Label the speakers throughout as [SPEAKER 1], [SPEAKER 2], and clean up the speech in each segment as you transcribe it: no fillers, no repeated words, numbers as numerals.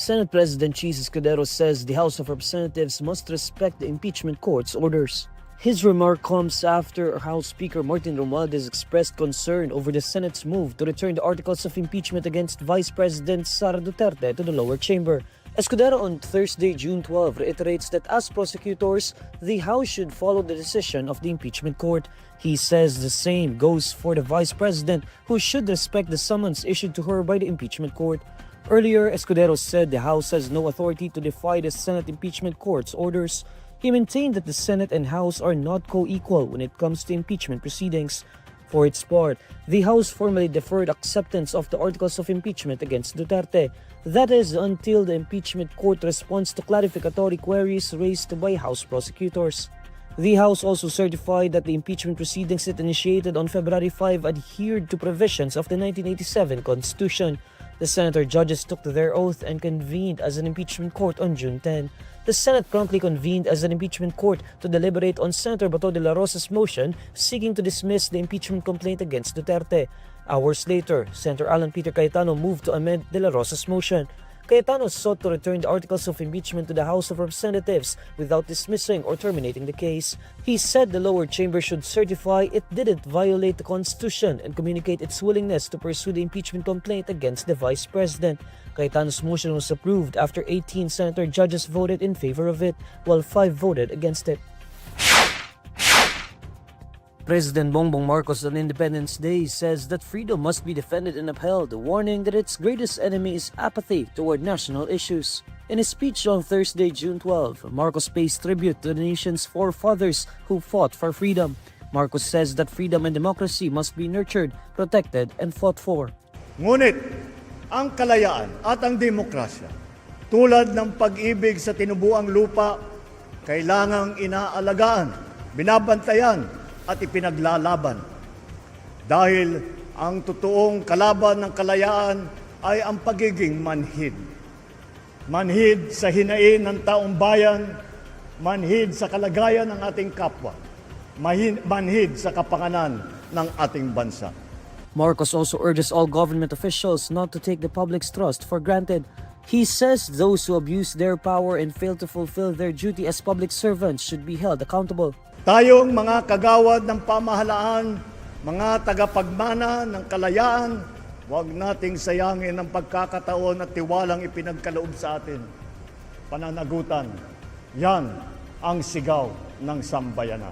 [SPEAKER 1] Senate President Cheese Escudero says the House of Representatives must respect the impeachment court's orders. His remark comes after House Speaker Martin Romualdez expressed concern over the Senate's move to return the articles of impeachment against Vice President Sara Duterte to the lower chamber. Escudero on Thursday, June 12, reiterates that as prosecutors, the House should follow the decision of the impeachment court. He says the same goes for the Vice President, who should respect the summons issued to her by the impeachment court. Earlier, Escudero said the House has no authority to defy the Senate impeachment court's orders. He maintained that the Senate and House are not co-equal when it comes to impeachment proceedings. For its part, the House formally deferred acceptance of the articles of impeachment against Duterte. That is, until the impeachment court responds to clarificatory queries raised by House prosecutors. The House also certified that the impeachment proceedings it initiated on February 5 adhered to provisions of the 1987 Constitution. The senator judges took their oath and convened as an impeachment court on June 10. The Senate promptly convened as an impeachment court to deliberate on Senator Bato de la Rosa's motion seeking to dismiss the impeachment complaint against Duterte. Hours later, Senator Alan Peter Cayetano moved to amend de la Rosa's motion. Cayetano sought to return the articles of impeachment to the House of Representatives without dismissing or terminating the case. He said the lower chamber should certify it didn't violate the Constitution and communicate its willingness to pursue the impeachment complaint against the Vice President. Cayetano's motion was approved after 18 senator judges voted in favor of it, while 5 voted against it. President Bongbong Marcos on Independence Day says that freedom must be defended and upheld, warning that its greatest enemy is apathy toward national issues. In his speech on Thursday, June 12, Marcos pays tribute to the nation's forefathers who fought for freedom. Marcos says that freedom and democracy must be nurtured, protected, and fought for.
[SPEAKER 2] Ngunit, ang kalayaan at ang demokrasya, tulad ng pag-ibig sa tinubuang lupa, kailangang inaalagaan, binabantayan, at ipinaglalaban. Dahil ang totoong kalaban ng kalayaan ay ang pagiging manhid. Manhid sa hinain ng taong bayan, manhid sa kalagayan ng ating kapwa, manhid sa kapanganan ng ating bansa.
[SPEAKER 1] Marcos also urges all government officials not to take the public's trust for granted. He says those who abuse their power and fail to fulfill their duty as public servants should be held accountable.
[SPEAKER 2] Tayong mga kagawad ng pamahalaan, mga tagapagmana ng kalayaan, huwag nating sayangin ang pagkakataon at tiwalang ipinagkaloob sa atin. Pananagutan, yan ang sigaw ng sambayanan.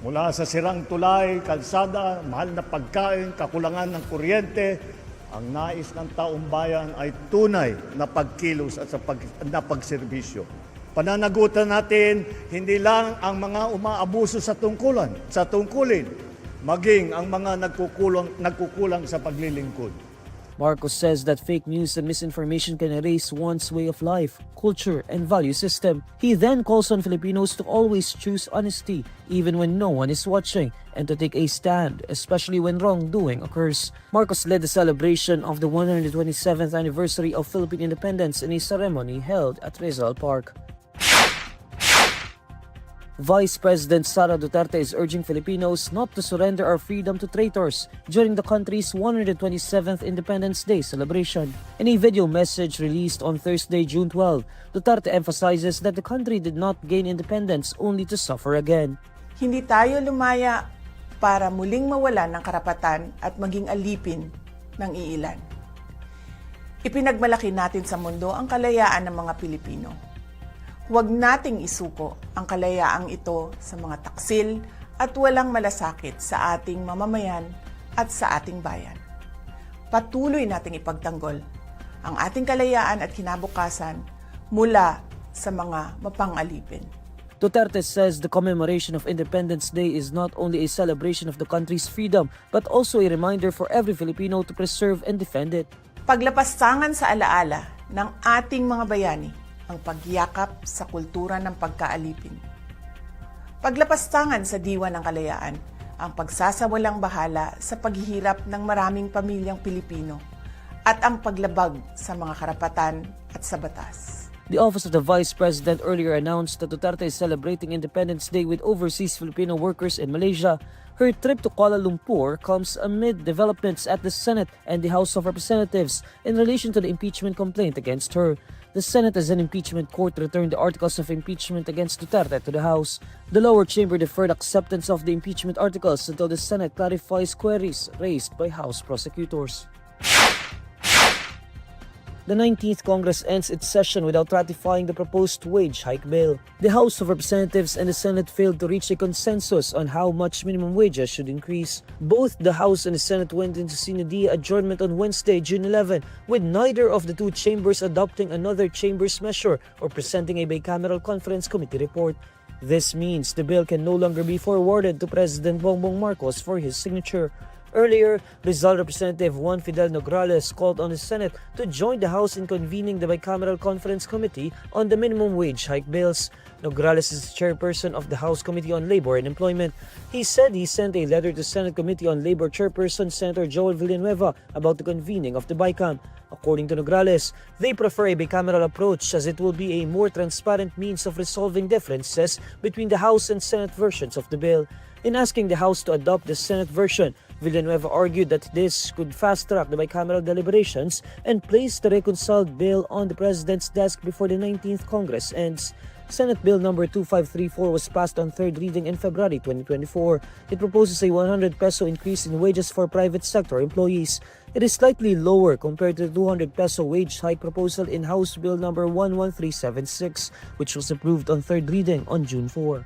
[SPEAKER 2] Mula sa sirang tulay, kalsada, mahal na pagkain, kakulangan ng kuryente, ang nais ng taong bayan ay tunay na pagkilos at na pagserbisyo. Pananagutan natin hindi lang ang mga umaabuso sa tungkulin, maging ang mga nagkukulang sa paglilingkod.
[SPEAKER 1] Marcos says that fake news and misinformation can erase one's way of life, culture, and value system. He then calls on Filipinos to always choose honesty, even when no one is watching, and to take a stand, especially when wrongdoing occurs. Marcos led the celebration of the 127th anniversary of Philippine independence in a ceremony held at Rizal Park. Vice President Sara Duterte is urging Filipinos not to surrender our freedom to traitors during the country's 127th Independence Day celebration. In a video message released on Thursday, June 12, Duterte emphasizes that the country did not gain independence only to suffer again.
[SPEAKER 3] Hindi tayo lumaya para muling mawalan ng karapatan at maging alipin ng iilan. Ipinagmalaki natin sa mundo ang kalayaan ng mga Pilipino. Huwag nating isuko ang kalayaang ito sa mga taksil at walang malasakit sa ating mamamayan at sa ating bayan. Patuloy nating ipagtanggol ang ating kalayaan at kinabukasan mula sa mga mapang-alipin.
[SPEAKER 1] Duterte says the commemoration of Independence Day is not only a celebration of the country's freedom but also a reminder for every Filipino to preserve and defend it.
[SPEAKER 3] Paglapastangan sa alaala ng ating mga bayani ang pagyakap sa kultura ng pagkaalipin. Paglapastangan sa diwa ng kalayaan ang pagsasawalang bahala sa paghihirap ng maraming pamilyang Pilipino at ang paglabag sa mga karapatan at sa batas.
[SPEAKER 1] The Office of the Vice President earlier announced that Duterte is celebrating Independence Day with overseas Filipino workers in Malaysia. Her trip to Kuala Lumpur comes amid developments at the Senate and the House of Representatives in relation to the impeachment complaint against her. The Senate as an impeachment court returned the articles of impeachment against Duterte to the House. The lower chamber deferred acceptance of the impeachment articles until the Senate clarifies queries raised by House prosecutors. The 19th Congress ends its session without ratifying the proposed wage hike bill. The House of Representatives and the Senate failed to reach a consensus on how much minimum wages should increase. Both the House and the Senate went into sine die adjournment on Wednesday, June 11, with neither of the two chambers adopting another chamber's measure or presenting a bicameral conference committee report. This means the bill can no longer be forwarded to President Bongbong Marcos for his signature. Earlier, Rizal Representative Juan Fidel Nograles called on the Senate to join the House in convening the bicameral conference committee on the minimum wage hike bills. Nograles is the chairperson of the House Committee on Labor and Employment. He said he sent a letter to Senate Committee on Labor Chairperson Senator Joel Villanueva about the convening of the BICAM. According to Nograles, they prefer a bicameral approach as it will be a more transparent means of resolving differences between the House and Senate versions of the bill. In asking the House to adopt the Senate version, Villanueva argued that this could fast-track the bicameral deliberations and place the reconciled bill on the President's desk before the 19th Congress ends. Senate Bill No. 2534 was passed on third reading in February 2024. It proposes a 100 peso increase in wages for private sector employees. It is slightly lower compared to the 200 peso wage hike proposal in House Bill No. 11376, which was approved on third reading on June 4.